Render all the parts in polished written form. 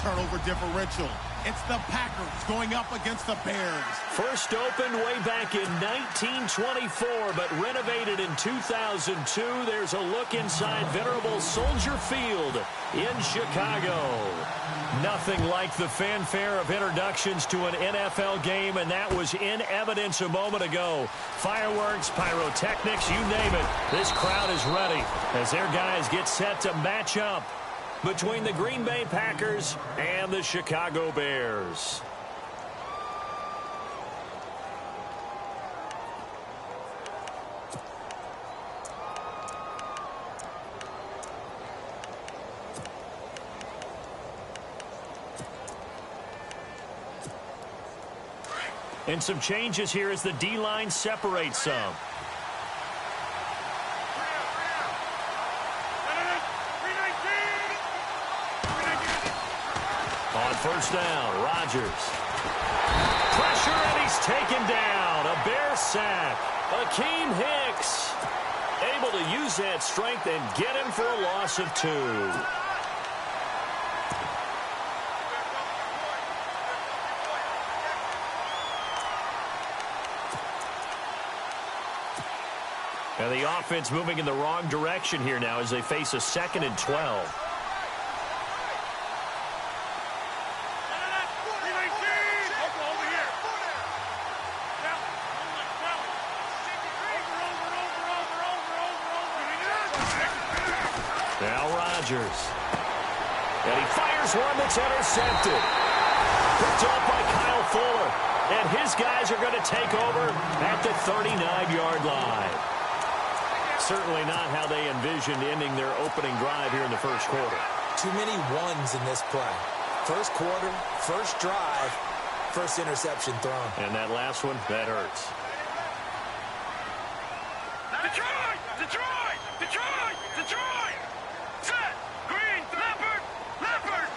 turnover differential. It's the Packers going up against the Bears. First opened way back in 1924, but renovated in 2002. There's a look inside venerable Soldier Field in Chicago. Nothing like the fanfare of introductions to an NFL game, and that was in evidence a moment ago. Fireworks, pyrotechnics, you name it. This crowd is ready as their guys get set to match up between the Green Bay Packers and the Chicago Bears. And some changes here as the D-line separates some. On first down, Rodgers. Pressure, and he's taken down. A Bear sack. Akeem Hicks able to use that strength and get him for a loss of 2. And the offense moving in the wrong direction here now as they face a 2nd and 12. Now Rodgers. And he fires one that's intercepted. Picked up by Kyle Fuller. And his guys are going to take over at the 39-yard line. Certainly not how they envisioned ending their opening drive here in the first quarter. Too many ones in this play. First quarter, first drive, first interception thrown. And that last one, that hurts. Detroit! Detroit! Detroit! Detroit! Set! Green! Leopard! Leopard!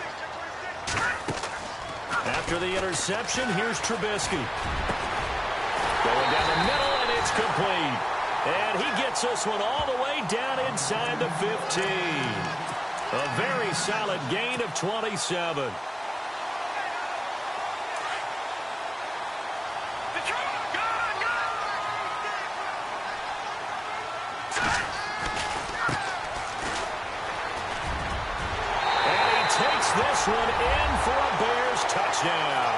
After the interception, here's Trubisky. Going down the middle, and it's complete. And he gets this one all the way down inside the 15. A very solid gain of 27. And he takes this one in for a Bears touchdown.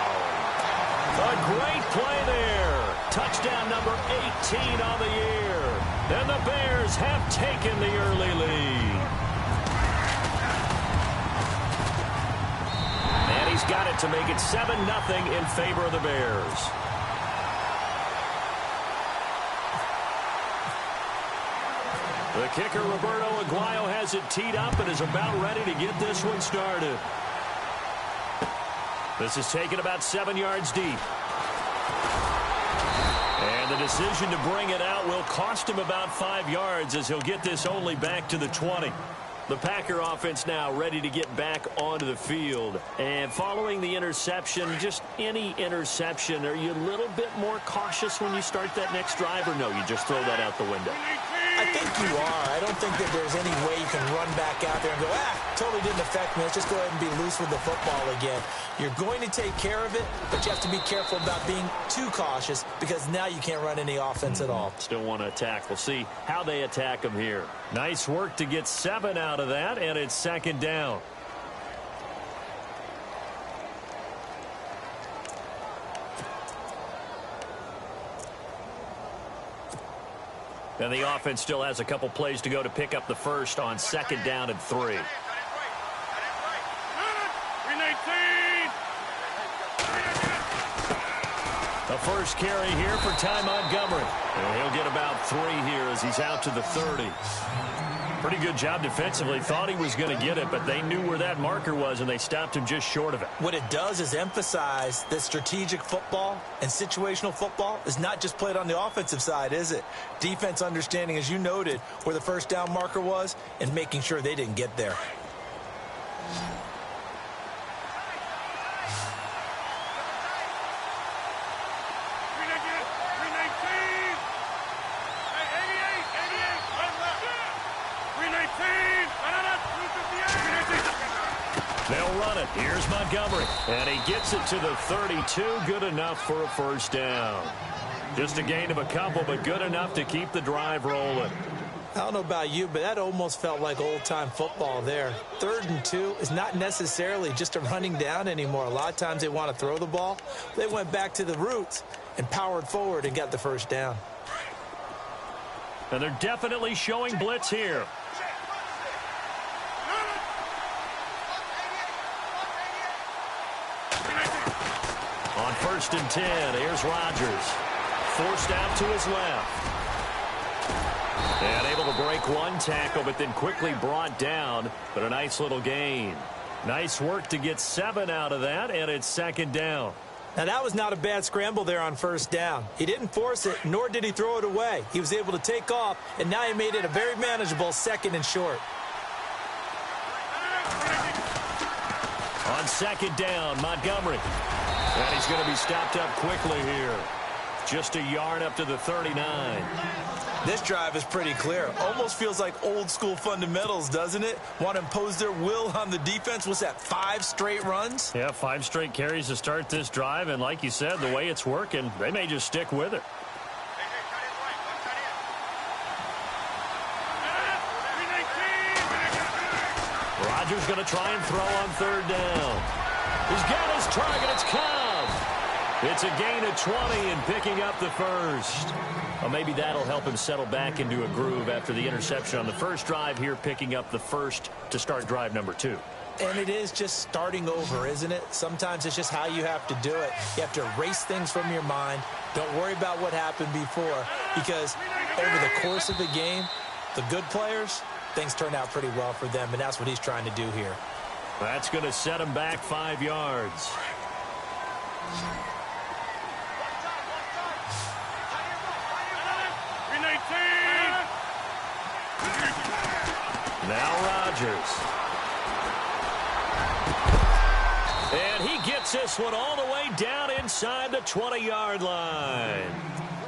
A great play there. Touchdown number 18 on the year. And the Bears have taken the early lead. And he's got it to make it 7-0 in favor of the Bears. The kicker, Roberto Aguayo, has it teed up and is about ready to get this one started. This is taken about 7 yards deep. And the decision to bring it out will cost him about 5 yards as he'll get this only back to the 20. The Packer offense now ready to get back onto the field. And following the interception, just any interception, are you a little bit more cautious when you start that next drive, or no, you just throw that out the window? I think you are. I don't think that there's any way you can run back out there and go, totally didn't affect me. Let's just go ahead and be loose with the football again. You're going to take care of it, but you have to be careful about being too cautious because now you can't run any offense at all. Still want to attack. We'll see how they attack them here. Nice work to get 7 out of that, and it's 2nd down. And the offense still has a couple plays to go to pick up the first on 2nd down and 3. The first carry here for Ty Montgomery. And he'll get about 3 here as he's out to the 30. Pretty good job defensively. Thought he was going to get it, but they knew where that marker was, and they stopped him just short of it. What it does is emphasize that strategic football and situational football is not just played on the offensive side, is it? Defense understanding, as you noted, where the first down marker was and making sure they didn't get there. They'll run it. Here's Montgomery. And he gets it to the 32. Good enough for a first down. Just a gain of a couple, but good enough to keep the drive rolling. I don't know about you, but that almost felt like old-time football there. 3rd and 2 is not necessarily just a running down anymore. A lot of times they want to throw the ball. They went back to the roots and powered forward and got the first down. And they're definitely showing blitz here. On 1st and 10, here's Rodgers. Forced out to his left. And able to break one tackle, but then quickly brought down. But a nice little gain. Nice work to get 7 out of that, and it's 2nd down. Now, that was not a bad scramble there on 1st down. He didn't force it, nor did he throw it away. He was able to take off, and now he made it a very manageable 2nd and short. On 2nd down, Montgomery. And he's going to be stopped up quickly here. Just a yard up to the 39. This drive is pretty clear. Almost feels like old-school fundamentals, doesn't it? Want to impose their will on the defense. Was that 5 straight runs? Yeah, 5 straight carries to start this drive. And like you said, the way it's working, they may just stick with it. Rodgers going to try and throw on 3rd down. He's got his target. It's Cobb. It's a gain of 20 and picking up the first. Well, maybe that'll help him settle back into a groove after the interception on the first drive here, picking up the first to start drive number 2. And it is just starting over, isn't it? Sometimes it's just how you have to do it. You have to erase things from your mind. Don't worry about what happened before, because over the course of the game, the good players, things turn out pretty well for them, and that's what he's trying to do here. That's going to set him back 5 yards. Now Rodgers. And he gets this one all the way down inside the 20-yard line.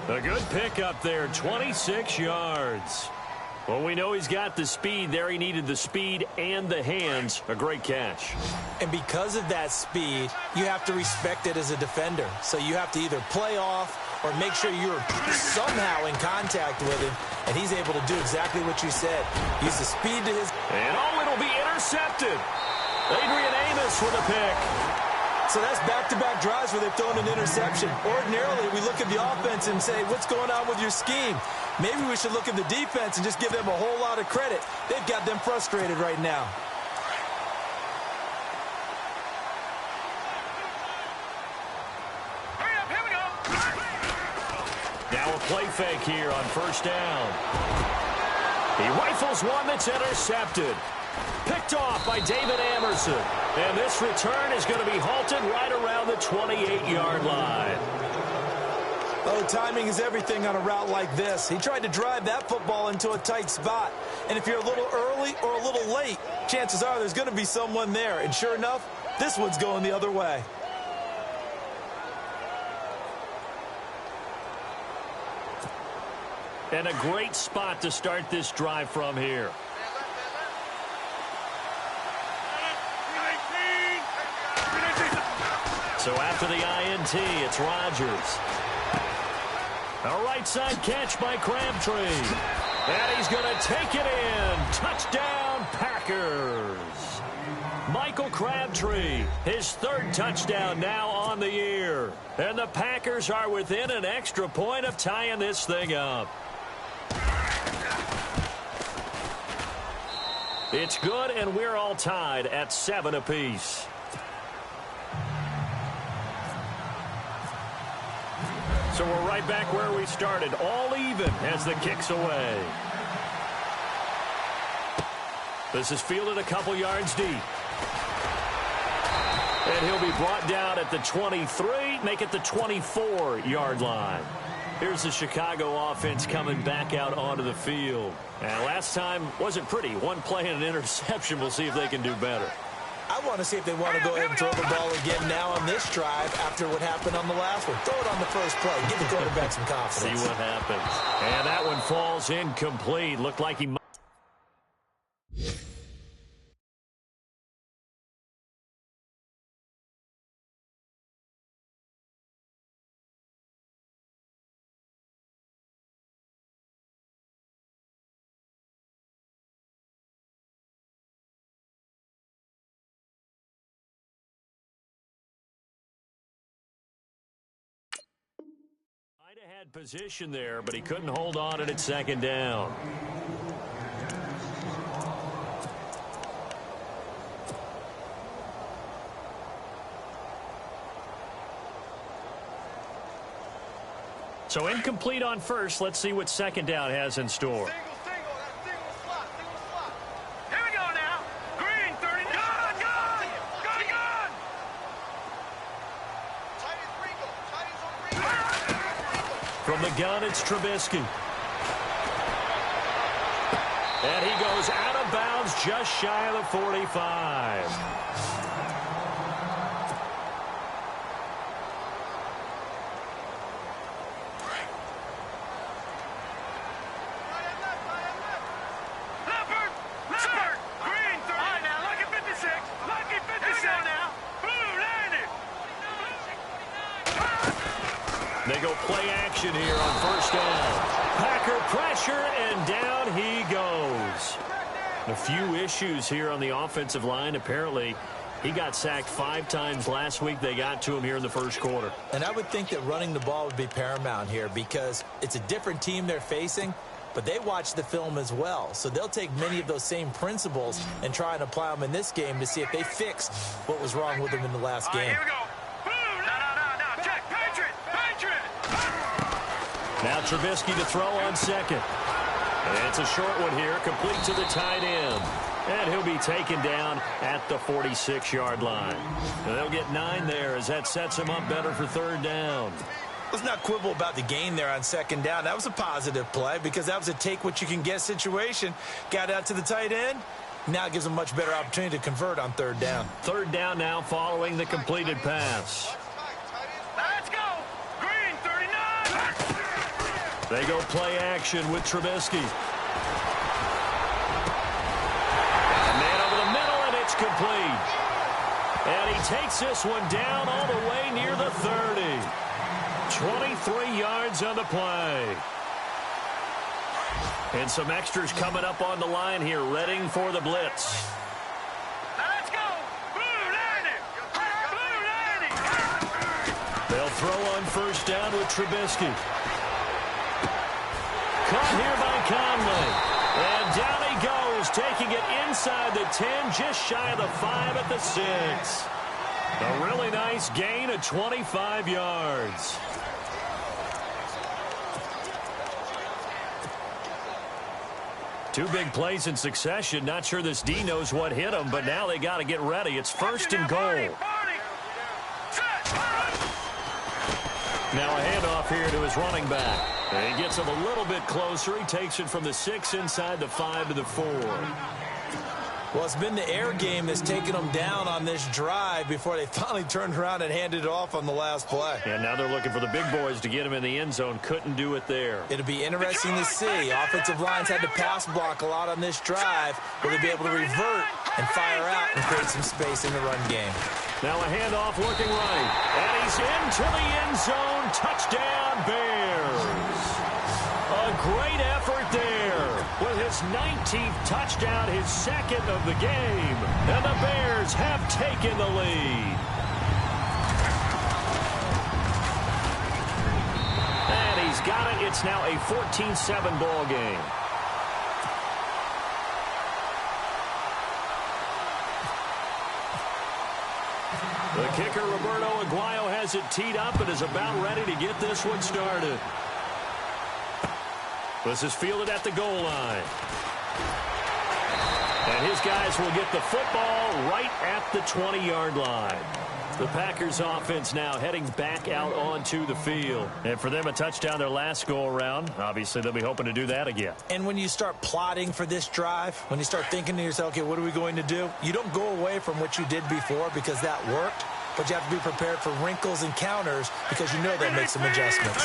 A good pickup there, 26 yards. Well, we know he's got the speed there. He needed the speed and the hands. A great catch. And because of that speed, you have to respect it as a defender. So you have to either play off or make sure you're somehow in contact with him. And he's able to do exactly what you said. Use the speed to his... And it'll be intercepted. Adrian Amos with a pick. So that's back-to-back drives where they've thrown an interception. Ordinarily, we look at the offense and say, what's going on with your scheme? Maybe we should look at the defense and just give them a whole lot of credit. They've got them frustrated right now. Here we go. Now a play fake here on 1st down. He rifles one that's intercepted. Picked off by David Amerson. And this return is going to be halted right around the 28-yard line. Oh, timing is everything on a route like this. He tried to drive that football into a tight spot. And if you're a little early or a little late, chances are there's going to be someone there. And sure enough, this one's going the other way. And a great spot to start this drive from here. So after the INT, it's Rodgers. A right side catch by Crabtree. And he's going to take it in. Touchdown, Packers. Michael Crabtree, his 3rd touchdown now on the year. And the Packers are within an extra point of tying this thing up. It's good, and we're all tied at 7 apiece. So we're right back where we started, all even as the kick's away. This is fielded a couple yards deep. And he'll be brought down at the 23, make it the 24-yard line. Here's the Chicago offense coming back out onto the field. And last time wasn't pretty. One play and an interception. We'll see if they can do better. I want to see if they want to go ahead and throw the ball again now on this drive after what happened on the last one. Throw it on the first play. Give the quarterback some confidence. See what happens. And that one falls incomplete. Looked like he might. Had position there, but he couldn't hold on at its second down. So incomplete on first. Let's see what second down has in store. From the gun, it's Trubisky. And he goes out of bounds just shy of the 45. They go play action here on first down. Packer pressure, and down he goes. A few issues here on the offensive line. Apparently, he got sacked 5 times last week. They got to him here in the first quarter. And I would think that running the ball would be paramount here because it's a different team they're facing, but they watch the film as well. So they'll take many of those same principles and try and apply them in this game to see if they fix what was wrong with them in the last game. Here we go. Now Trubisky to throw on second. And it's a short one here, complete to the tight end. And he'll be taken down at the 46-yard line. And they'll get 9 there as that sets him up better for third down. Let's not quibble about the gain there on second down. That was a positive play because that was a take-what-you-can-get situation. Got out to the tight end. Now it gives them a much better opportunity to convert on third down. Third down now following the completed pass. They go play action with Trubisky. Man over the middle, and it's complete. And he takes this one down all the way near the 30. 23 yards on the play. And some extras coming up on the line here, readying for the blitz. Let's go! Blue landing! Blue landing! They'll throw on first down with Trubisky. Caught here by Conley. And down he goes, taking it inside the 10, just shy of the 5 at the 6. A really nice gain of 25 yards. Two big plays in succession. Not sure this D knows what hit him, but now they got to get ready. It's first and goal. Now a handoff here to his running back. And he gets him a little bit closer. He takes it from the 6 inside the 5 to the 4. Well, it's been the air game that's taken them down on this drive before they finally turned around and handed it off on the last play. And now they're looking for the big boys to get him in the end zone. Couldn't do it there. It'll be interesting to see. Offensive lines had to pass block a lot on this drive. Will they be able to revert and fire out and create some space in the run game? Now a handoff looking right. And he's into the end zone. Touchdown, Bears. A great effort there with his 19th touchdown, his second of the game. And the Bears have taken the lead. And he's got it. It's now a 14-7 ball game. The kicker, Roberto Aguayo, has it teed up and is about ready to get this one started. This is fielded at the goal line. And his guys will get the football right at the 20-yard line. The Packers offense now heading back out onto the field. And for them, a touchdown their last go-around. Obviously, they'll be hoping to do that again. And when you start plotting for this drive, when you start thinking to yourself, okay, what are we going to do? You don't go away from what you did before because that worked, but you have to be prepared for wrinkles and counters because you know they'll make some adjustments.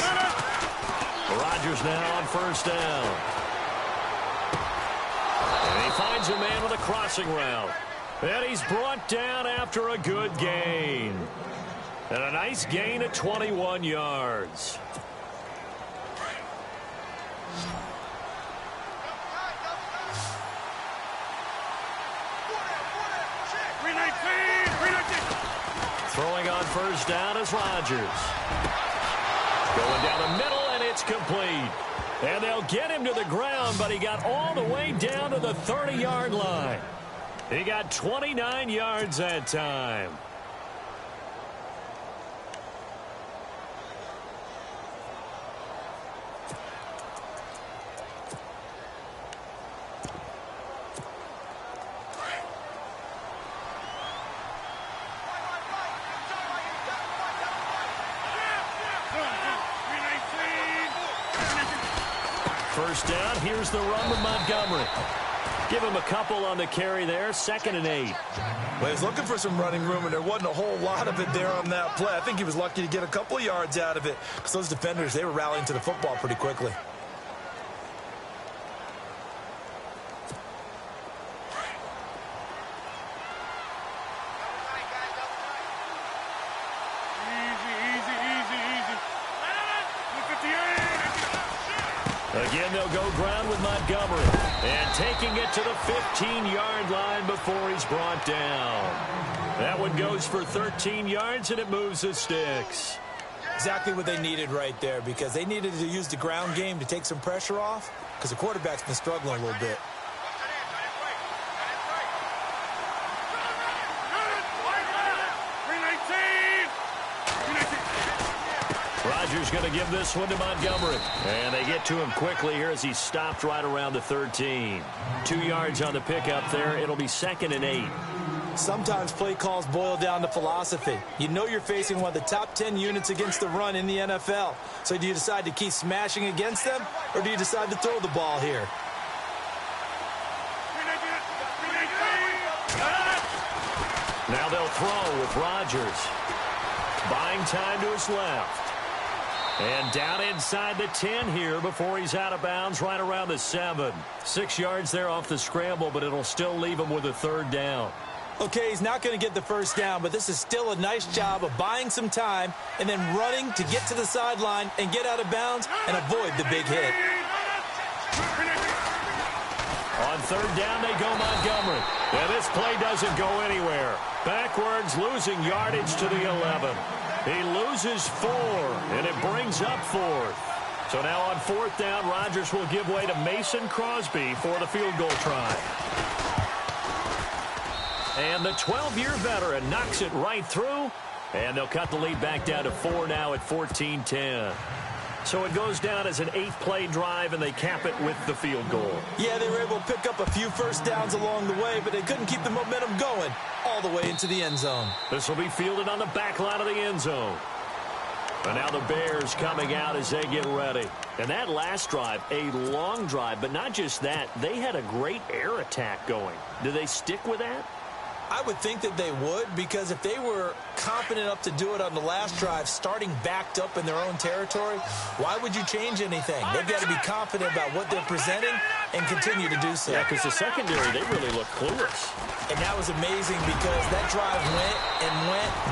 Rodgers now on first down. And he finds a man with a crossing route. And he's brought down after a good gain. And a nice gain of 21 yards. Throwing on first down is Rodgers. Going down the middle, It's complete. And they'll get him to the ground, but he got all the way down to the 30-yard line. He got 29 yards that time. First down, here's the run with Montgomery. Give him a couple on the carry there, 2nd and 8. Well, he's looking for some running room, and there wasn't a whole lot of it there on that play. I think he was lucky to get a couple of yards out of it because those defenders, they were rallying to the football pretty quickly. Again, they'll go ground with Montgomery. And taking it to the 15-yard line before he's brought down. That one goes for 13 yards, and it moves the sticks. Exactly what they needed right there, because they needed to use the ground game to take some pressure off, because the quarterback's been struggling a little bit. Rodgers going to give this one to Montgomery. And they get to him quickly here as he stopped right around the 13. 2 yards on the pickup there. It'll be 2nd and 8. Sometimes play calls boil down to philosophy. You know you're facing one of the top 10 units against the run in the NFL. So do you decide to keep smashing against them, or do you decide to throw the ball here? Now they'll throw with Rodgers. Buying time to his left. And down inside the 10 here before he's out of bounds right around the 7. 6 yards there off the scramble, but it'll still leave him with a 3rd down. Okay, he's not going to get the first down, but this is still a nice job of buying some time and then running to get to the sideline and get out of bounds and avoid the big hit. On 3rd down, they go Montgomery. And this play doesn't go anywhere. Backwards, losing yardage to the 11. He loses 4, and it brings up 4th. So now on 4th down, Rodgers will give way to Mason Crosby for the field goal try. And the 12-year veteran knocks it right through, and they'll cut the lead back down to 4 now at 14-10. So it goes down as an 8-play drive, and they cap it with the field goal. Yeah, they were able to pick up a few first downs along the way, but they couldn't keep the momentum going all the way into the end zone. This will be fielded on the back line of the end zone. And now the Bears coming out as they get ready. And that last drive, a long drive, but not just that. They had a great air attack going. Do they stick with that? I would think that they would, because if they were confident enough to do it on the last drive, starting backed up in their own territory, why would you change anything? They've got to be confident about what they're presenting and continue to do so. Yeah, because the secondary, they really look clueless. And that was amazing because that drive went,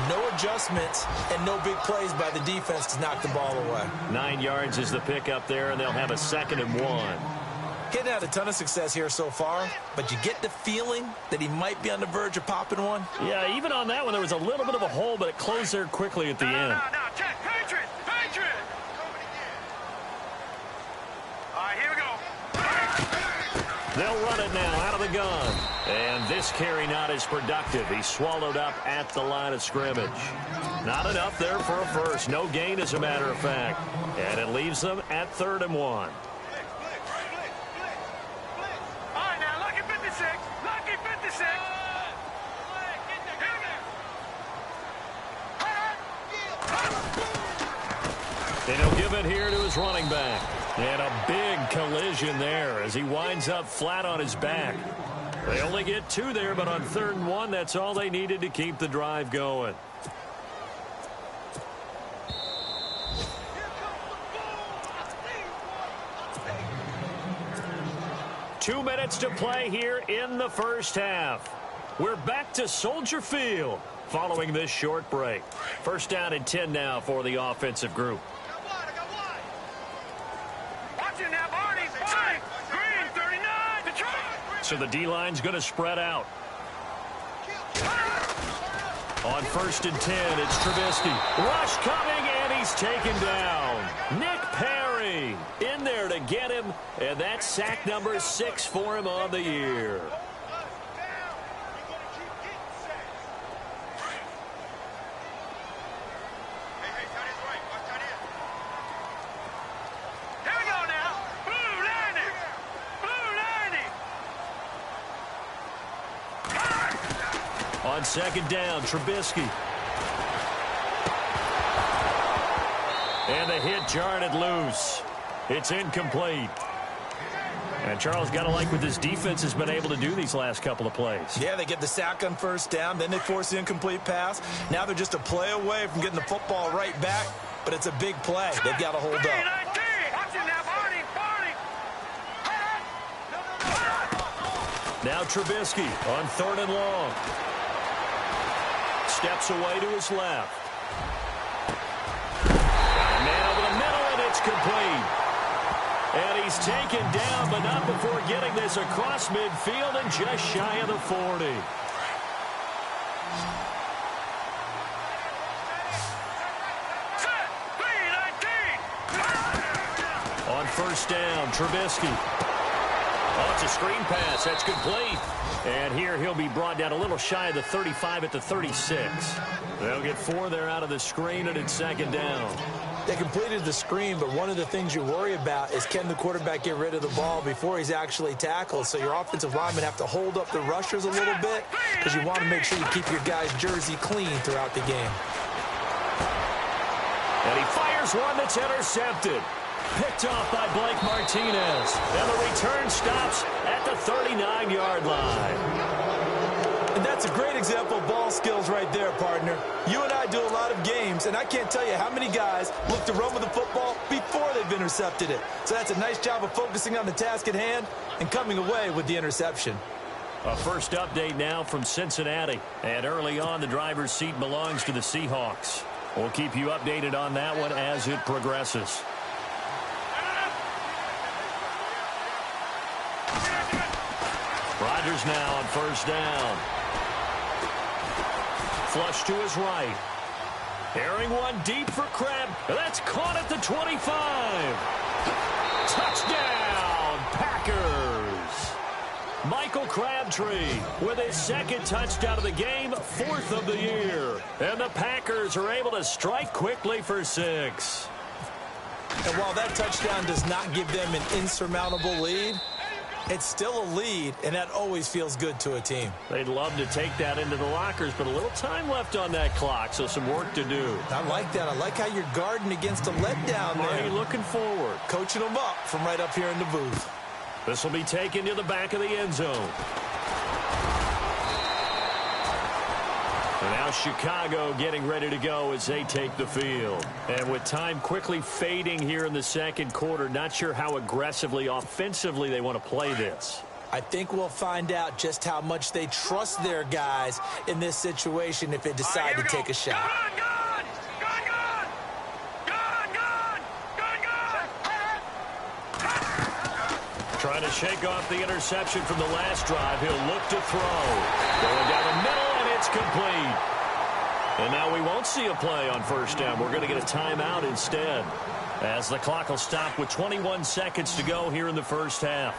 no adjustments, and no big plays by the defense to knock the ball away. 9 yards is the pickup there, and they'll have a 2nd and 1. Getting had a ton of success here so far, but you get the feeling that he might be on the verge of popping one. Yeah, even on that one, there was a little bit of a hole, but it closed there quickly at the end. No, check. Patriot! All right, here we go. They'll run it now out of the gun. And this carry not as productive. He's swallowed up at the line of scrimmage. Not enough there for a first. No gain, as a matter of fact. And it leaves them at 3rd and 1. And he'll give it here to his running back. And a big collision there as he winds up flat on his back. They only get 2 there, but on 3rd and 1, that's all they needed to keep the drive going. Two minutes to play here in the first half. We're back to Soldier Field following this short break. First down and 10 now for the offensive group. So the D-line's going to spread out. On 1st and 10, it's Trubisky. Rush coming, and he's taken down. Nick Perry. King in there to get him, and that's sack number 6 for him on the year. On second down, Trubisky. And the hit jarred it loose. It's incomplete. And Charles, got to like what this defense has been able to do these last couple of plays. Yeah, they get the sack on first down, then they force the incomplete pass. Now they're just a play away from getting the football right back, but it's a big play. They've got to hold up. Now Trubisky on 3rd and long. Steps away to his left. Man over the middle, and it's complete. And he's taken down, but not before getting this across midfield and just shy of the 40. On first down, Trubisky. Oh, it's a screen pass. That's complete. And here he'll be brought down a little shy of the 35 at the 36. They'll get 4 there out of the screen, and it's second down. They completed the screen, but one of the things you worry about is can the quarterback get rid of the ball before he's actually tackled. So your offensive linemen have to hold up the rushers a little bit because you want to make sure you keep your guy's jersey clean throughout the game. And he fires one that's intercepted. Picked off by Blake Martinez. And the return stops at the 39-yard line. And that's a great example of ball skills right there, partner. You and I do a lot of games, and I can't tell you how many guys look to run with the football before they've intercepted it. So that's a nice job of focusing on the task at hand and coming away with the interception. A first update now from Cincinnati. And early on, the driver's seat belongs to the Seahawks. We'll keep you updated on that one as it progresses. Rodgers now on first down. Flush to his right. Airing one deep for Crab. That's caught at the 25. Touchdown, Packers. Michael Crabtree with his 2nd touchdown of the game, 4th of the year. And the Packers are able to strike quickly for 6. And while that touchdown does not give them an insurmountable lead, it's still a lead, and that always feels good to a team. They'd love to take that into the lockers, but a little time left on that clock, so some work to do. I like that. I like how you're guarding against a letdown there. Are you looking forward? Coaching them up from right up here in the booth. This will be taken to the back of the end zone. And now Chicago getting ready to go as they take the field. And with time quickly fading here in the second quarter, not sure how aggressively, offensively they want to play this. I think we'll find out just how much they trust their guys in this situation if they decide to take a shot. Trying to shake off the interception from the last drive. He'll look to throw. Going down the middle, and it's complete. And now we won't see a play on first down. We're going to get a timeout instead, as the clock will stop with 21 seconds to go here in the first half.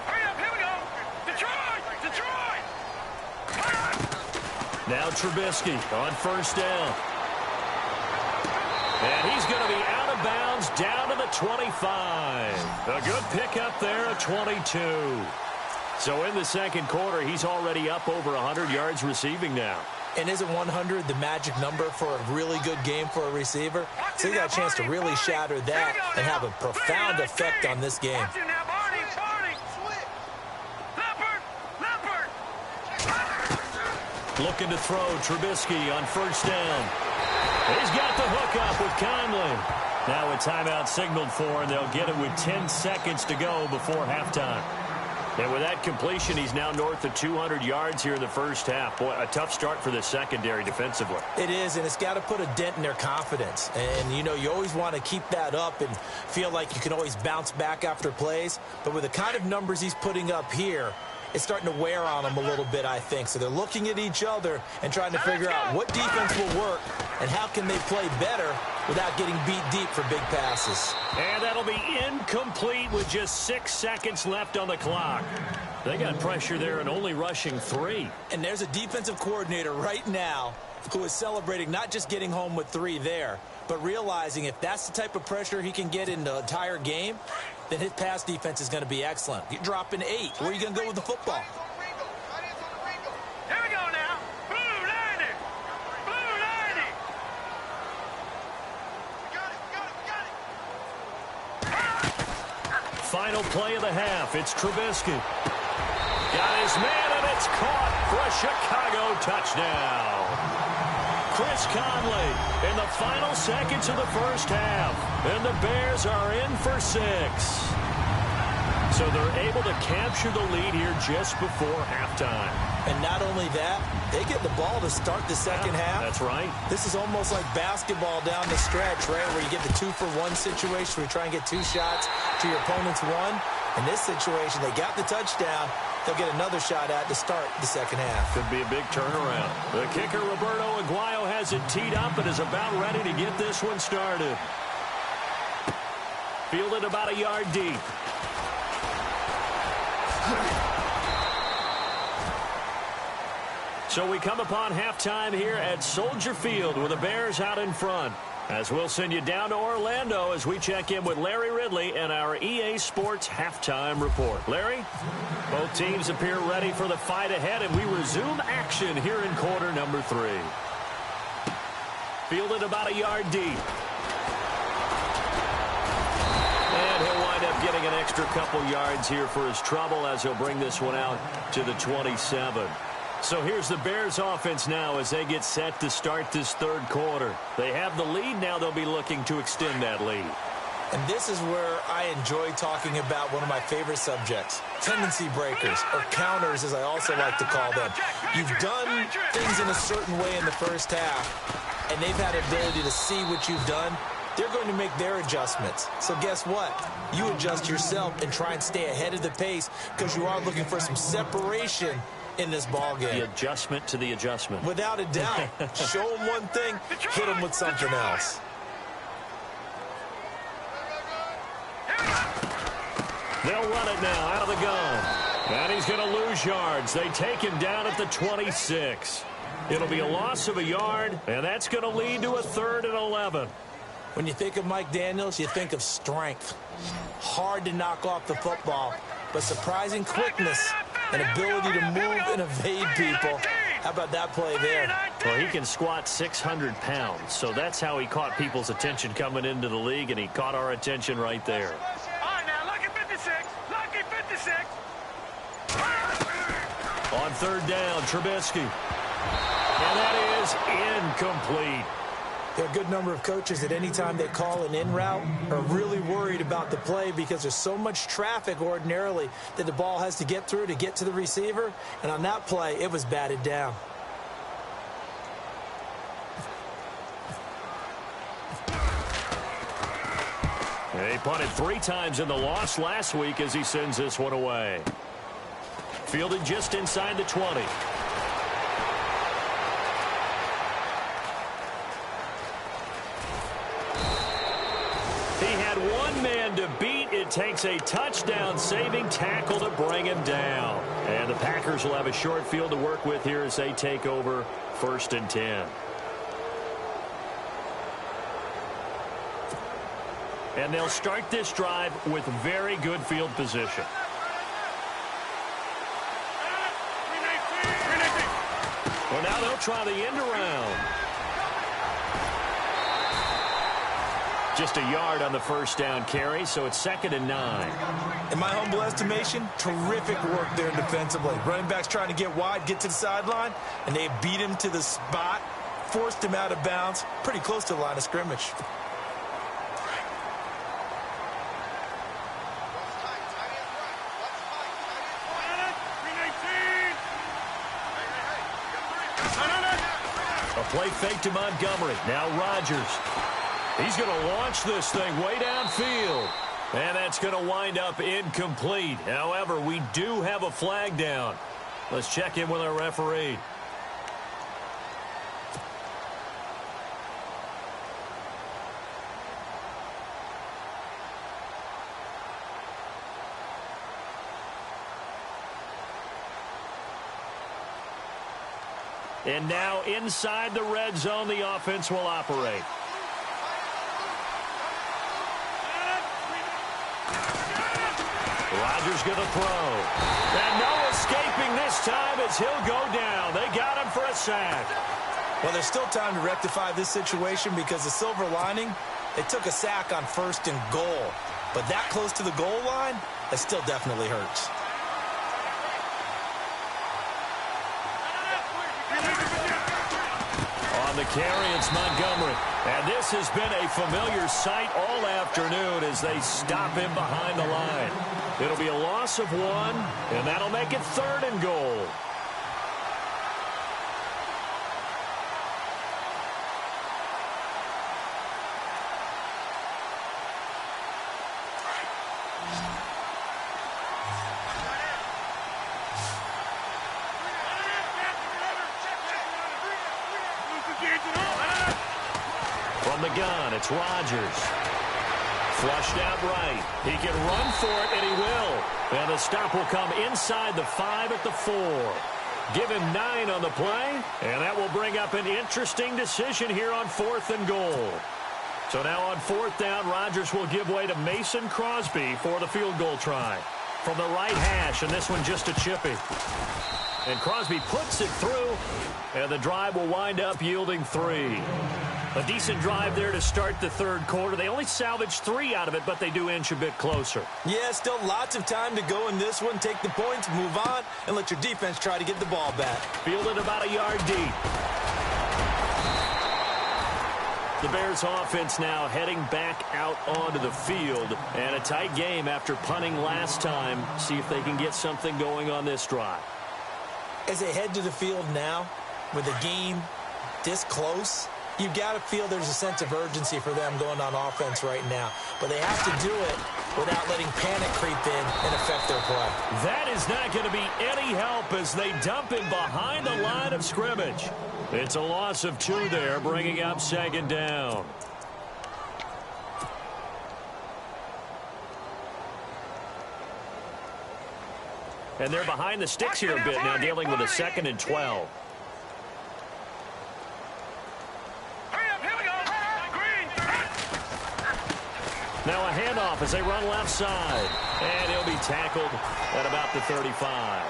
Hurry up, here we go. Detroit! Now Trubisky on first down. And he's going to be out of bounds down to the 25. A good pickup there at 22. So in the second quarter, he's already up over 100 yards receiving now. And isn't 100 the magic number for a really good game for a receiver? So he got a chance to really shatter that and have a profound effect on this game. Looking to throw, Trubisky on first down. He's got the hook up with Conley. Now a timeout signaled for, and they'll get it with 10 seconds to go before halftime. And with that completion, he's now north of 200 yards here in the first half. Boy, a tough start for the secondary defensively. It is, and it's got to put a dent in their confidence. And, you know, you always want to keep that up and feel like you can always bounce back after plays. But with the kind of numbers he's putting up here, it's starting to wear on them a little bit, I think. So they're looking at each other and trying to figure out what defense will work and how can they play better without getting beat deep for big passes. And that'll be incomplete with just 6 seconds left on the clock. They got pressure there and only rushing 3. And there's a defensive coordinator right now who is celebrating not just getting home with 3 there, but realizing if that's the type of pressure he can get in the entire game, then his pass defense is going to be excellent. You're dropping 8. Where are you going to go with the football? Here we go now. Blue 90. Blue 90. Final play of the half. It's Trubisky. Got his man, and it's caught for a Chicago touchdown. Chris Conley in the final seconds of the first half. And the Bears are in for 6. So they're able to capture the lead here just before halftime. And not only that, they get the ball to start the second half. That's right. This is almost like basketball down the stretch, right, where you get the 2-for-1 situation where you try and get 2 shots to your opponent's 1. In this situation, they got the touchdown. They'll get another shot at to start the second half. Could be a big turnaround. The kicker, Roberto Aguayo, has it teed up and is about ready to get this one started. Fielded about a yard deep. So we come upon halftime here at Soldier Field with the Bears out in front. As we'll send you down to Orlando as we check in with Larry Ridley and our EA Sports Halftime Report. Larry, both teams appear ready for the fight ahead, and we resume action here in quarter number 3. Fielded about a yard deep. And he'll wind up getting an extra couple yards here for his trouble as he'll bring this one out to the 27. So here's the Bears offense now as they get set to start this third quarter. They have the lead. Now they'll be looking to extend that lead. And this is where I enjoy talking about one of my favorite subjects, tendency breakers, or counters as I also like to call them. You've done things in a certain way in the first half, and they've had the ability to see what you've done. They're going to make their adjustments. So guess what? You adjust yourself and try and stay ahead of the pace because you are looking for some separation in this ball game. The adjustment to the adjustment. Without a doubt. Show them one thing, hit them with something else. They'll run it now out of the gun. And he's going to lose yards. They take him down at the 26. It'll be a loss of a yard, and that's going to lead to a 3rd and 11. When you think of Mike Daniels, you think of strength. Hard to knock off the football, but surprising quickness and ability to move and evade people. How about that play there? Well, he can squat 600 pounds, so that's how he caught people's attention coming into the league, and he caught our attention right there. All right, now, lucky 56. Lucky 56. On 3rd down, Trubisky. And that is incomplete. There are a good number of coaches that any time they call an in route are really worried about the play because there's so much traffic ordinarily that the ball has to get through to get to the receiver. And on that play, it was batted down. He punted 3 times in the loss last week as he sends this one away. Fielded just inside the 20. He had one man to beat. It takes a touchdown-saving tackle to bring him down. And the Packers will have a short field to work with here as they take over 1st and 10. And they'll start this drive with very good field position. Well, now they'll try the end around. Just a yard on the 1st down carry, so it's 2nd and 9. In my humble estimation, terrific work there defensively. Running backs trying to get wide, get to the sideline, and they beat him to the spot, forced him out of bounds, pretty close to the line of scrimmage. A play fake to Montgomery. Now Rodgers. He's going to launch this thing way downfield. And that's going to wind up incomplete. However, we do have a flag down. Let's check in with our referee. And now inside the red zone, the offense will operate. Rodgers going to throw. And no escaping this time as he'll go down. They got him for a sack. Well, there's still time to rectify this situation because the silver lining, they took a sack on 1st and goal. But that close to the goal line, that still definitely hurts. On the carry, it's Montgomery. And this has been a familiar sight all afternoon as they stop him behind the line. It'll be a loss of 1, and that'll make it 3rd and goal. From the gun, it's Rodgers. Flushed out right. He can run for it, and he will. And the stop will come inside the 5 at the 4. Give him 9 on the play, and that will bring up an interesting decision here on 4th and goal. So now on 4th down, Rodgers will give way to Mason Crosby for the field goal try. From the right hash, and this one just a chippy. And Crosby puts it through, and the drive will wind up yielding 3. A decent drive there to start the 3rd quarter. They only salvaged 3 out of it, but they do inch a bit closer. Yeah, still lots of time to go in this one. Take the points, move on, and let your defense try to get the ball back. Fielded about a yard deep. The Bears offense now heading back out onto the field. And a tight game after punting last time. See if they can get something going on this drive. As they head to the field now, with a game this close, you've got to feel there's a sense of urgency for them going on offense right now. But they have to do it without letting panic creep in and affect their play. That is not going to be any help as they dump him behind the line of scrimmage. It's a loss of 2 there, bringing up 2nd down. And they're behind the sticks here a bit now, dealing with a 2nd and 12. Now a handoff as they run left side. And he'll be tackled at about the 35.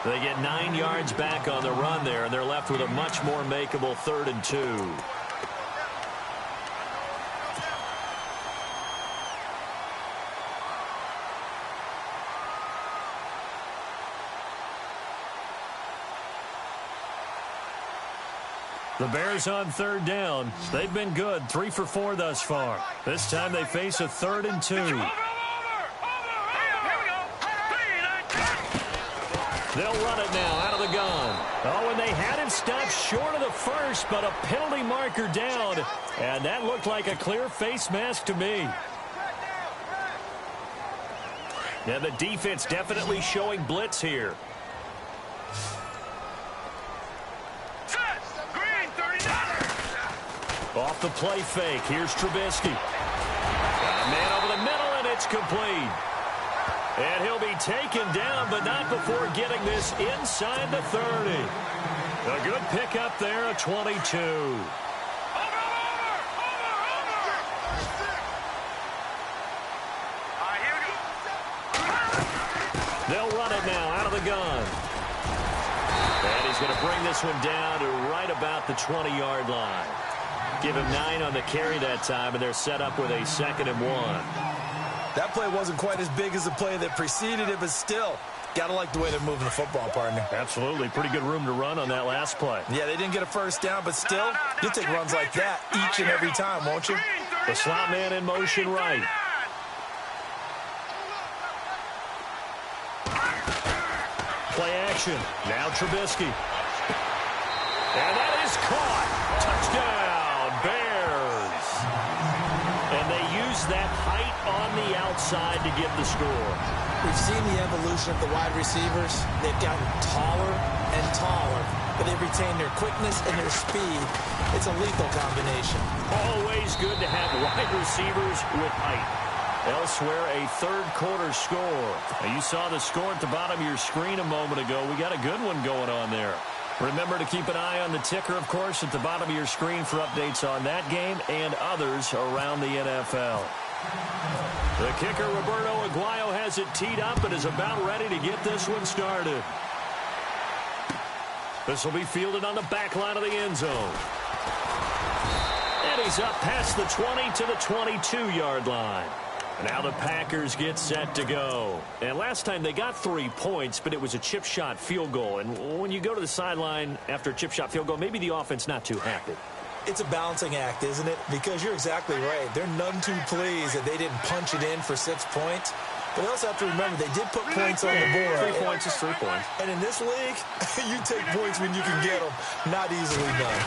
They get 9 yards back on the run there, and they're left with a much more makeable 3rd and 2. The Bears on 3rd down. They've been good, 3 for 4 thus far. This time they face a 3rd and 2. They'll run it now out of the gun. Oh, and they had him stopped short of the 1st, but a penalty marker down. And that looked like a clear face mask to me. Now the defense definitely showing blitz here. Off the play fake. Here's Trubisky. Got a man over the middle, and it's complete. And he'll be taken down, but not before getting this inside the 30. A good pickup there, a 22. They'll run it now out of the gun. And he's going to bring this one down to right about the 20-yard line. Give him 9 on the carry that time, and they're set up with a 2nd and 1. That play wasn't quite as big as the play that preceded it, but still, got to like the way they're moving the football, partner. Absolutely. Pretty good room to run on that last play. Yeah, they didn't get a 1st down, but still, you'll take runs like that each and every time, won't you? The slot man in motion right. Play action. Now Trubisky. And that is caught. Touchdown, Bears. And they use that height on the outside to get the score. We've seen the evolution of the wide receivers. They've gotten taller and taller, but they've retained their quickness and their speed. It's a lethal combination. Always good to have wide receivers with height. Elsewhere, a 3rd quarter score. Now, you saw the score at the bottom of your screen a moment ago. We got a good one going on there. Remember to keep an eye on the ticker, of course, at the bottom of your screen for updates on that game and others around the NFL. The kicker, Roberto Aguayo, has it teed up and is about ready to get this one started. This will be fielded on the back line of the end zone. And he's up past the 20 to the 22-yard line. Now the Packers get set to go. And last time they got 3 points, but it was a chip shot field goal. And when you go to the sideline after a chip shot field goal, maybe the offense not too happy. It's a balancing act, isn't it? Because you're exactly right. They're none too pleased that they didn't punch it in for 6 points. But they also have to remember they did put points on the board. 3 points is 3 points. And in this league, you take points when you can get them. Not easily done.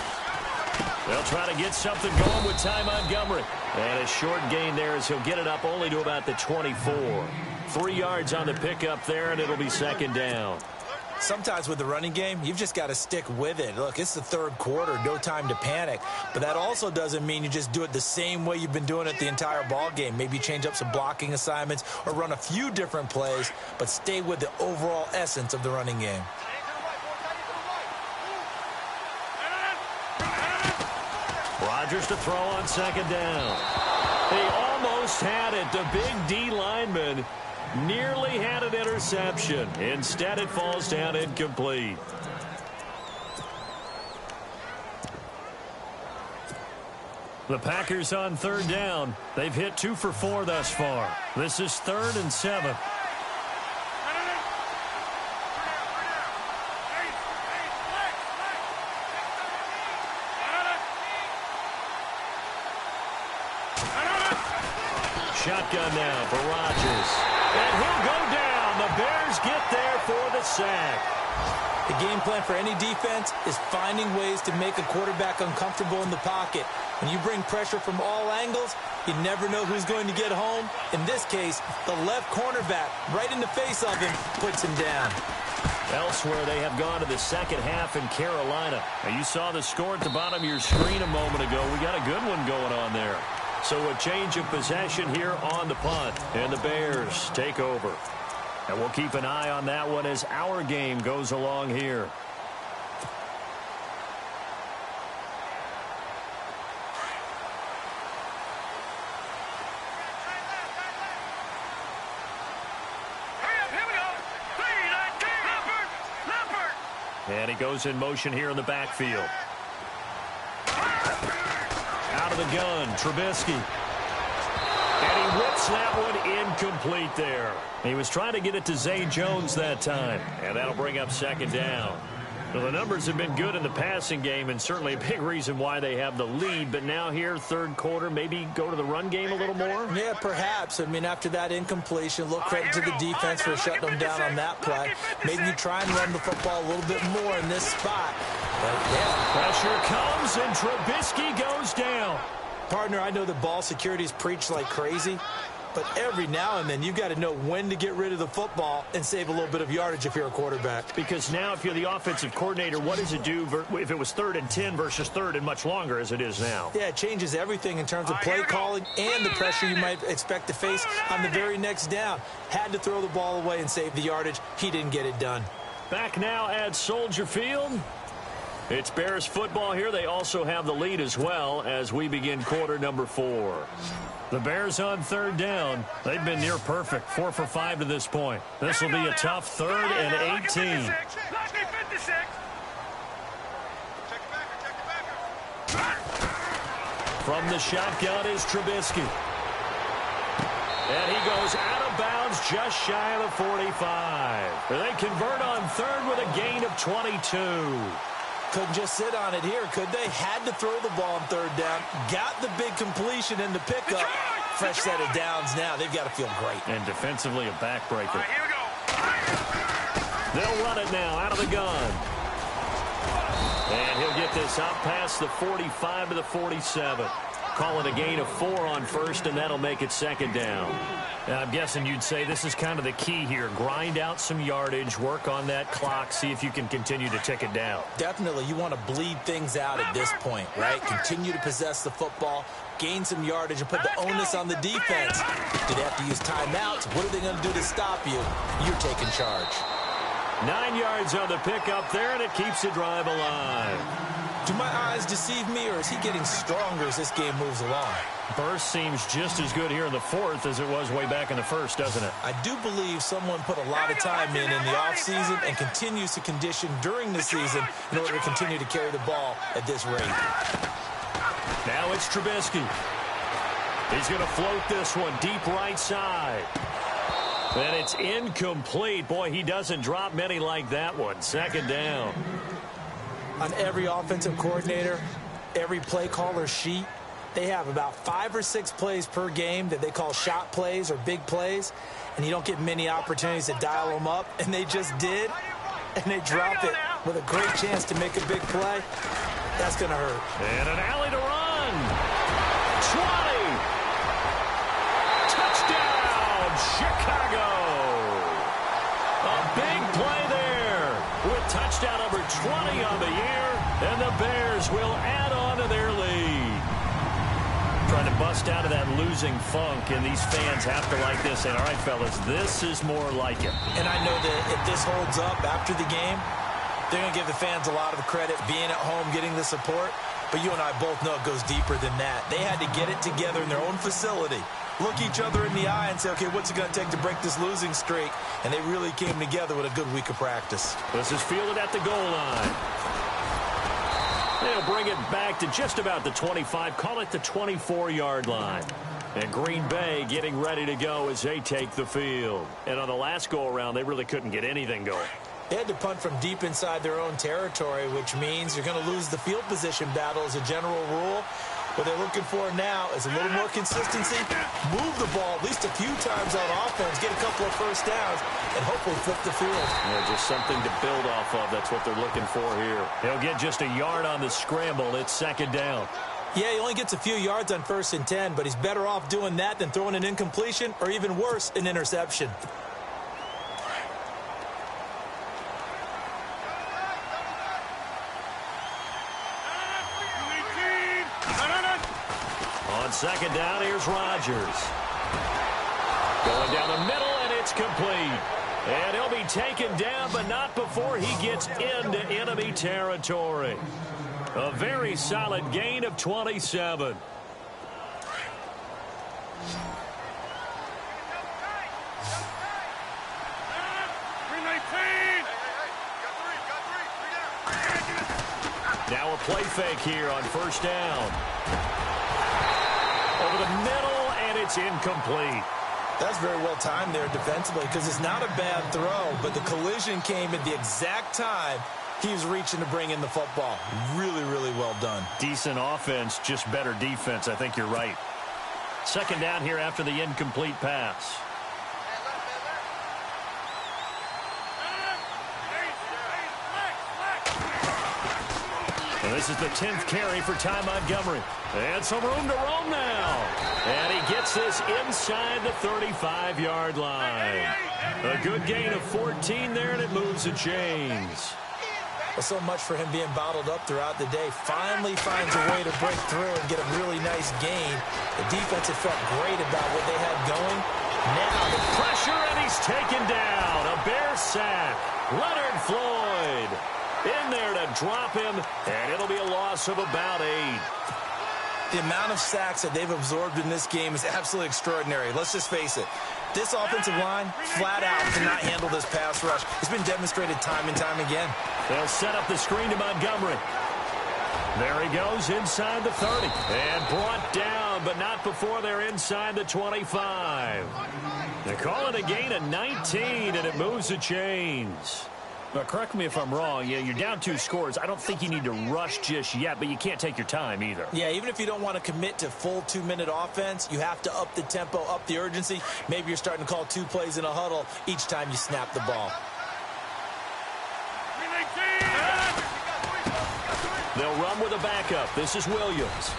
They'll try to get something going with Ty Montgomery. And a short gain there as he'll get it up only to about the 24. 3 yards on the pickup there, and it'll be second down. Sometimes with the running game, you've just got to stick with it. Look, it's the third quarter, no time to panic. But that also doesn't mean you just do it the same way you've been doing it the entire ball game. Maybe change up some blocking assignments or run a few different plays, but stay with the overall essence of the running game. Rodgers to throw on second down. He almost had it. The big D lineman nearly had an interception. Instead, it falls down incomplete. The Packers on third down. They've hit 2 for 4 thus far. This is 3rd and 7. Shotgun now for Rodgers. And he'll go down. The Bears get there for the sack. The game plan for any defense is finding ways to make a quarterback uncomfortable in the pocket. When you bring pressure from all angles, you never know who's going to get home. In this case, the left cornerback, right in the face of him, puts him down. Elsewhere, they have gone to the second half in Carolina. Now, you saw the score at the bottom of your screen a moment ago. We got a good one going on there. So a change of possession here on the punt. And the Bears take over. And we'll keep an eye on that one as our game goes along here. And he goes in motion here in the backfield. Out of the gun, Trubisky. And he whips that one incomplete there. He was trying to get it to Zay Jones that time. And that'll bring up second down. Well, the numbers have been good in the passing game and certainly a big reason why they have the lead. But now here, third quarter, maybe go to the run game a little more? Yeah, perhaps. I mean, after that incompletion, a little credit to the defense for shutting them down on that play. Maybe you try and run the football a little bit more in this spot. But, yeah. Pressure comes, and Trubisky goes down. Partner, I know the ball security is preached like crazy, but every now and then you've got to know when to get rid of the football and save a little bit of yardage if you're a quarterback. Because now if you're the offensive coordinator, what does it do if it was 3rd and 10 versus 3rd and much longer as it is now? Yeah, it changes everything in terms of play calling and the pressure you might expect to face on the very next down. Had to throw the ball away and save the yardage. He didn't get it done. Back now at Soldier Field. It's Bears football here. They also have the lead as well as we begin quarter number 4. The Bears on third down. They've been near perfect. 4 for 5 to this point. This will be a tough 3rd and 18. From the shotgun is Trubisky. And he goes out of bounds just shy of the 45. They convert on 3rd with a gain of 22. Couldn't just sit on it here, could they? Had to throw the ball on 3rd down. Got the big completion in the pickup. Fresh set of downs now. They've got to feel great. And defensively, a backbreaker. Here we go. They'll run it now out of the gun. And he'll get this out past the 45 to the 47. Call it a gain of 4 on 1st, and that'll make it 2nd down. Now, I'm guessing you'd say this is kind of the key here. Grind out some yardage, work on that clock, see if you can continue to tick it down. Definitely. You want to bleed things out at this point, right? Continue to possess the football, gain some yardage, and put the onus on the defense. Do they have to use timeouts? What are they going to do to stop you? You're taking charge. 9 yards on the pickup there, and it keeps the drive alive. Do my eyes deceive me, or is he getting stronger as this game moves along? Burst seems just as good here in the fourth as it was way back in the first, doesn't it? I do believe someone put a lot of time in the offseason and continues to condition during the season in order to continue to carry the ball at this rate. Now it's Trubisky. He's going to float this one deep right side. And it's incomplete. Boy, he doesn't drop many like that one. Second down. On every offensive coordinator, every play caller sheet, they have about 5 or 6 plays per game that they call shot plays or big plays, and you don't get many opportunities to dial them up, and they just did, and they drop it with a great chance to make a big play. That's going to hurt. And an alley to run. 20. Touchdown, Chicago. A big play there with touchdown number 20 on the year, and the Bears will add on to their lead. Trying to bust out of that losing funk, and these fans have to like this. And all right, fellas, this is more like it. And I know that if this holds up after the game, they're going to give the fans a lot of credit being at home, getting the support. But you and I both know it goes deeper than that. They had to get it together in their own facility, look each other in the eye and say, okay, what's it going to take to break this losing streak? And they really came together with a good week of practice. This is fielded at the goal line. They'll bring it back to just about the 25, call it the 24-yard line. And Green Bay getting ready to go as they take the field. And on the last go-around, they really couldn't get anything going. They had to punt from deep inside their own territory, which means you're going to lose the field position battle as a general rule. What they're looking for now is a little more consistency, move the ball at least a few times on offense, get a couple of first downs, and hopefully flip the field. Yeah, just something to build off of. That's what they're looking for here. They'll get just a yard on the scramble. It's second down. Yeah, he only gets a few yards on 1st and 10, but he's better off doing that than throwing an incompletion or even worse, an interception. On second down, here's Rodgers. Going down the middle, and it's complete. And he'll be taken down, but not before he gets into enemy territory. A very solid gain of 27. Now a play fake here on first down. Over the middle, and it's incomplete. That's very well timed there defensively because it's not a bad throw, but the collision came at the exact time he was reaching to bring in the football. Really, really well done. Decent offense, just better defense. I think you're right. Second down here after the incomplete pass. And this is the 10th carry for Ty Montgomery. And some room to roam now. And he gets this inside the 35-yard line. A good gain of 14 there, and it moves the chains. Well, so much for him being bottled up throughout the day. Finally finds a way to break through and get a really nice gain. The defense had felt great about what they had going. Now the pressure, and he's taken down. A Bear sack. Leonard Floyd in there to drop him, and it'll be a loss of about 8. The amount of sacks that they've absorbed in this game is absolutely extraordinary. Let's just face it. This offensive line, flat out, cannot handle this pass rush. It's been demonstrated time and time again. They'll set up the screen to Montgomery. There he goes inside the 30. And brought down, but not before they're inside the 25. They call it a gain of 19, and it moves the chains. Now, correct me if I'm wrong. Yeah, you're down 2 scores. I don't think you need to rush just yet, but you can't take your time either. Yeah, even if you don't want to commit to full 2-minute offense, you have to up the tempo, up the urgency. Maybe you're starting to call 2 plays in a huddle each time you snap the ball. They'll run with a backup. This is Williams.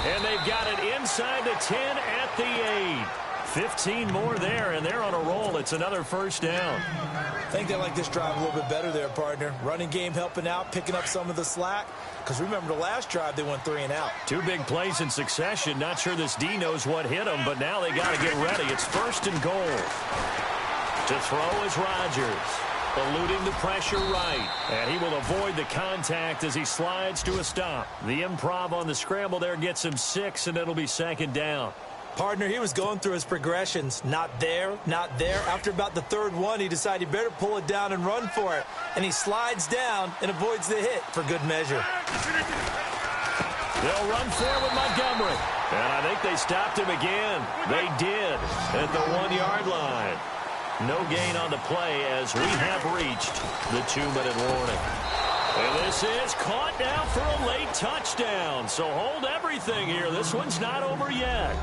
And they've got it inside the 10 at the 8. 15 more there, and they're on a roll. It's another first down. I think they like this drive a little bit better there, partner. Running game helping out, picking up some of the slack. Because remember the last drive, they went 3 and out. 2 big plays in succession. Not sure this D knows what hit them, but now they got to get ready. It's first and goal. To throw is Rodgers. Eluding the pressure right. And he will avoid the contact as he slides to a stop. The improv on the scramble there gets him 6, and it'll be second down. Partner, he was going through his progressions. Not there, not there. After about the third one, he decided he better pull it down and run for it. And he slides down and avoids the hit for good measure. They'll run for it with Montgomery. And I think they stopped him again. They did at the 1-yard line. No gain on the play as we have reached the 2-minute warning. And this is caught now for a late touchdown. So hold everything here. This one's not over yet.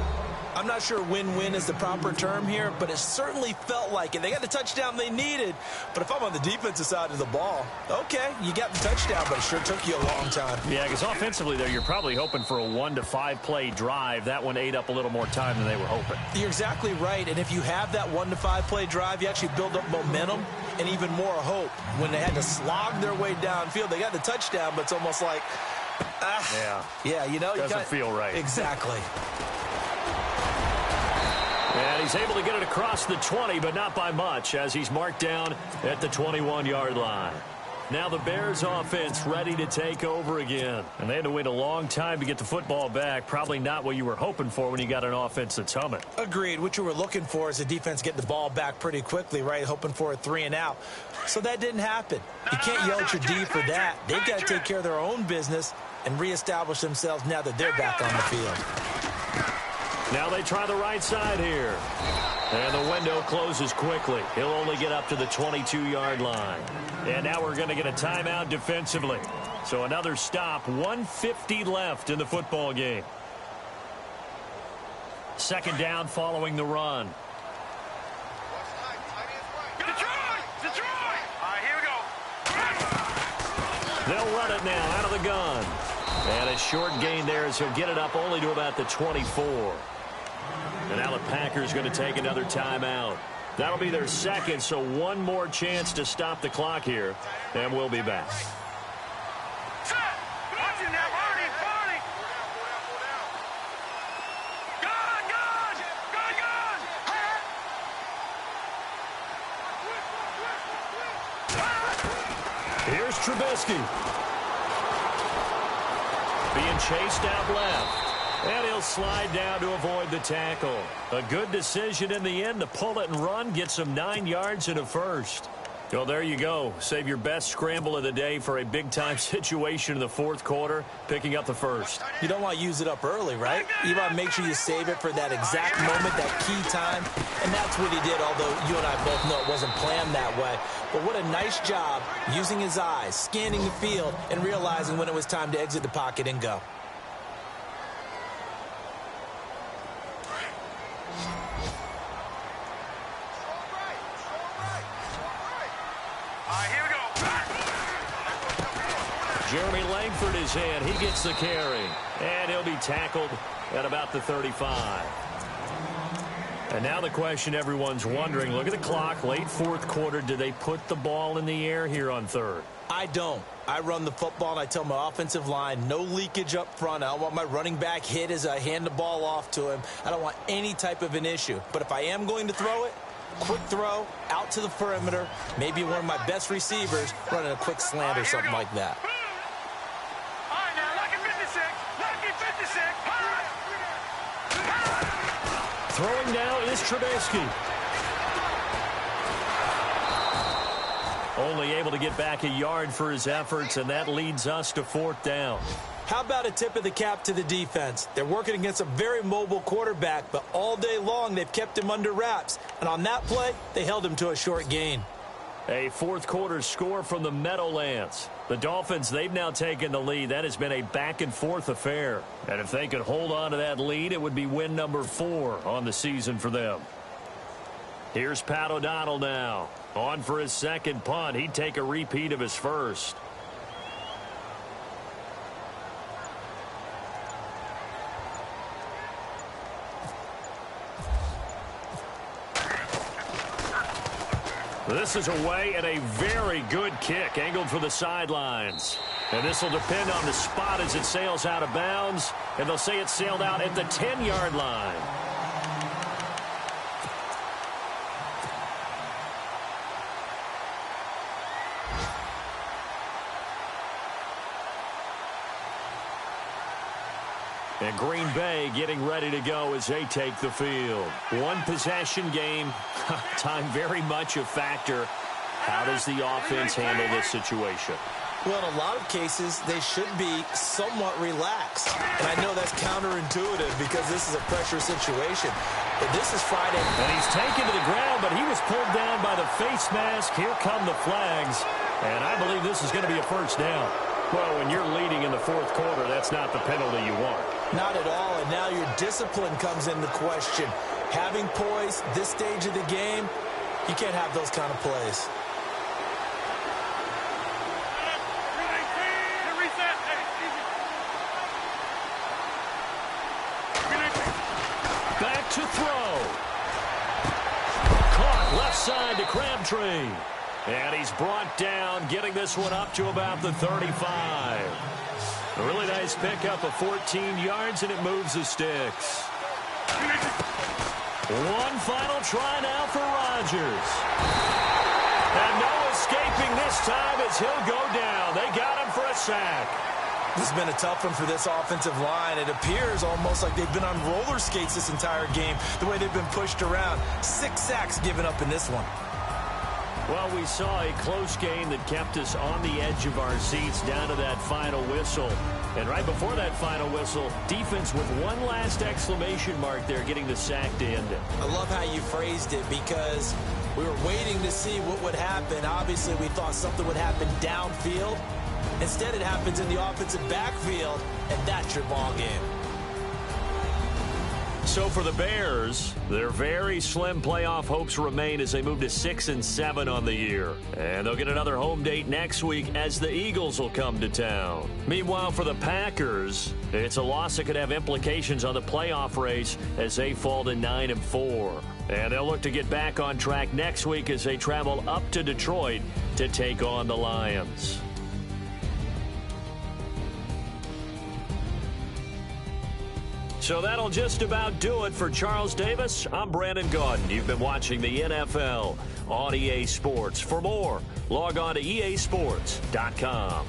I'm not sure win-win is the proper term here, but it certainly felt like it. They got the touchdown they needed. But if I'm on the defensive side of the ball, okay, you got the touchdown, but it sure took you a long time. Yeah, because offensively there, you're probably hoping for a 1 to 5 play drive. That one ate up a little more time than they were hoping. You're exactly right. And if you have that 1 to 5 play drive, you actually build up momentum and even more hope. When they had to slog their way downfield, they got the touchdown, but it's almost like, yeah, you know, doesn't feel right. Exactly. And he's able to get it across the 20, but not by much, as he's marked down at the 21-yard line. Now the Bears offense ready to take over again. And they had to wait a long time to get the football back. Probably not what you were hoping for when you got an offense that's humming. Agreed. What you were looking for is the defense getting the ball back pretty quickly, right? Hoping for a 3 and out. So that didn't happen. You can't yell at your D for that. They've got to take care of their own business and reestablish themselves now that they're back on the field. Now they try the right side here. And the window closes quickly. He'll only get up to the 22-yard line. And now we're going to get a timeout defensively. So another stop, 1:50 left in the football game. Second down following the run. Detroit! Detroit! All right, here we go. They'll run it now out of the gun. And a short gain there as he'll get it up only to about the 24. And now the Packers going to take another timeout. That'll be their second, so one more chance to stop the clock here. And we'll be back. Set! Watch it now, Barney! Barney! Gun! Gun! Gun! Gun! Here's Trubisky. Being chased out left. And he'll slide down to avoid the tackle. A good decision in the end to pull it and run. Gets him 9 yards and a first. Well, there you go. Save your best scramble of the day for a big-time situation in the fourth quarter, picking up the first. You don't want to use it up early, right? You want to make sure you save it for that exact moment, that key time. And that's what he did, although you and I both know it wasn't planned that way. But what a nice job using his eyes, scanning the field, and realizing when it was time to exit the pocket and go. Jeremy Langford is in. He gets the carry. And he'll be tackled at about the 35. And now the question everyone's wondering, look at the clock, late fourth quarter, do they put the ball in the air here on third? I don't. I run the football, and I tell my offensive line, no leakage up front. I don't want my running back hit as I hand the ball off to him. I don't want any type of an issue. But if I am going to throw it, quick throw, out to the perimeter, maybe one of my best receivers running a quick slant or something like that. Throwing now is Trubisky. Only able to get back a yard for his efforts, and that leads us to fourth down. How about a tip of the cap to the defense? They're working against a very mobile quarterback, but all day long they've kept him under wraps. And on that play, they held him to a short gain. A fourth quarter score from the Meadowlands. The Dolphins, they've now taken the lead. That has been a back-and-forth affair. And if they could hold on to that lead, it would be win number 4 on the season for them. Here's Pat O'Donnell now. On for his second punt. He'd take a repeat of his first. This is away and a very good kick angled for the sidelines. And this will depend on the spot as it sails out of bounds. And they'll say it sailed out at the 10-yard line. And Green Bay getting ready to go as they take the field. One possession game. Time very much a factor. How does the offense handle this situation? Well, in a lot of cases, they should be somewhat relaxed. And I know that's counterintuitive because this is a pressure situation. But this is Friday. And he's taken to the ground, but he was pulled down by the face mask. Here come the flags. And I believe this is going to be a first down. Well, when you're leading in the fourth quarter, that's not the penalty you want. Not at all, and now your discipline comes into question. Having poise this stage of the game, you can't have those kind of plays. Back to throw. Caught left side to Crabtree. And he's brought down, getting this one up to about the 35. A really nice pickup of 14 yards, and it moves the sticks. One final try now for Rodgers. And no escaping this time as he'll go down. They got him for a sack. This has been a tough one for this offensive line. It appears almost like they've been on roller skates this entire game, the way they've been pushed around. 6 sacks given up in this one. Well, we saw a close game that kept us on the edge of our seats down to that final whistle. And right before that final whistle, defense with one last exclamation mark there, getting the sack to end it. I love how you phrased it because we were waiting to see what would happen. Obviously, we thought something would happen downfield. Instead, it happens in the offensive backfield, and that's your ball game. So for the Bears, their very slim playoff hopes remain as they move to 6-7 on the year. And they'll get another home date next week as the Eagles will come to town. Meanwhile, for the Packers, it's a loss that could have implications on the playoff race as they fall to 9-4. And they'll look to get back on track next week as they travel up to Detroit to take on the Lions. So that'll just about do it for Charles Davis. I'm Brandon Gaudin. You've been watching the NFL on EA Sports. For more, log on to easports.com.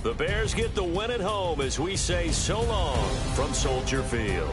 The Bears get the win at home as we say so long from Soldier Field.